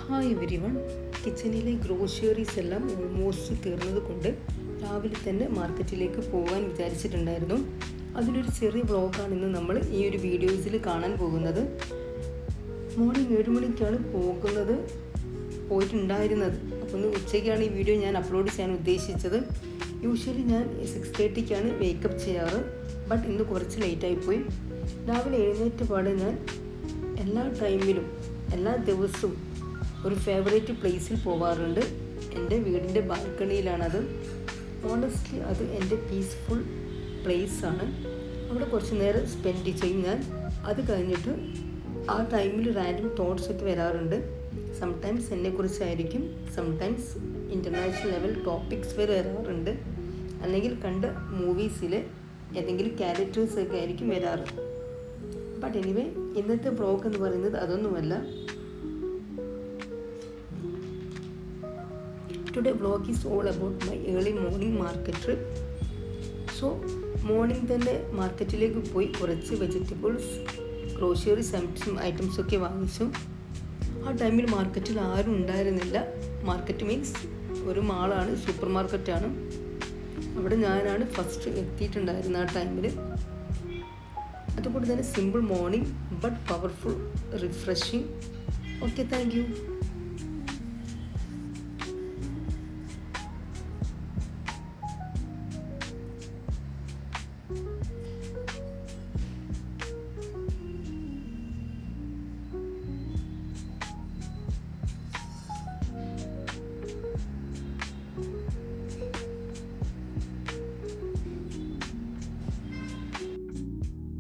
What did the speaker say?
Hi everyone. കിച്ചണിലെ groceries എല്ലാം almost തീർന്നത് കൊണ്ട് രാവിലെ തന്നെ മാർക്കറ്റിലേക്ക് പോകാൻ വിചാരിച്ചിട്ടുണ്ടായിരുന്നു. അതിലൊരു ചെറിയ വ്ളോഗാണ് ഇന്ന് നമ്മൾ ഈ ഒരു വീഡിയോസിൽ കാണാൻ പോകുന്നത്. മോർണിംഗ് 7 മണിക്കാണ് പോയിട്ടുണ്ടായിരുന്നത്. അപ്പോൾ ഇന്ന് ഉച്ചയ്ക്കാണ് ഈ വീഡിയോ ഞാൻ അപ്ലോഡ് ചെയ്യാൻ ഉദ്ദേശിച്ചത്. യൂഷ്വലി ഞാൻ 6:30-ക്കാണ് വേക്കപ്പ് ചെയ്യാറ്, ബട്ട് ഇന്ന് കുറച്ച് ലേറ്റായിപ്പോയി. രാവിലെ എഴുന്നേറ്റ പാടെ ഞാൻ എല്ലാ ദിവസവും ഒരു ഫേവറേറ്റ് പ്ലേസിൽ പോവാറുണ്ട്. എൻ്റെ വീടിൻ്റെ ബാൽക്കണിയിലാണത്. ഓണസ്റ്റ്ലി അത് എൻ്റെ പീസ്ഫുൾ പ്ലേസാണ്. അവിടെ കുറച്ച് നേരം സ്പെൻഡ് ചെയ്യും ഞാൻ. അത് കഴിഞ്ഞിട്ട് ആ ടൈമിൽ റാൻഡം തോട്ട്സ് ഒക്കെ വരാറുണ്ട്. സംടൈംസ് എന്നെക്കുറിച്ചായിരിക്കും, സംടൈംസ് ഇൻ്റർനാഷണൽ ലെവൽ ടോപ്പിക്സ് വരെ വരാറുണ്ട്. അല്ലെങ്കിൽ കണ്ട മൂവീസിലെ ഏതെങ്കിലും ക്യാരക്ടേഴ്സൊക്കെ ആയിരിക്കും വരാറ്. ബട്ട് എനിവേ, ഇന്നത്തെ വ്ളോഗ് എന്ന് പറയുന്നത് അതൊന്നുമല്ല. Today vlog is all about my early morning market trip. So morning തന്നെ മാർക്കറ്റിലേക്ക് പോയി കുറച്ച് വെജിറ്റബിൾസ്, ഗ്രോസറീസ് ഐറ്റംസ് ഒക്കെ വാങ്ങിച്ചു. ആ ടൈമിൽ മാർക്കറ്റിൽ ആരും ഉണ്ടായിരുന്നില്ല. മാർക്കറ്റ് മീൻസ് ഒരു മാളാണ്, സൂപ്പർ മാർക്കറ്റാണ്. അവിടെ ഞാനാണ് ഫസ്റ്റ് എത്തിയിട്ടുണ്ടായിരുന്നത് ആ ടൈമിൽ. അതുകൊണ്ട് തന്നെ simple morning but powerful, refreshing. Okay, thank you.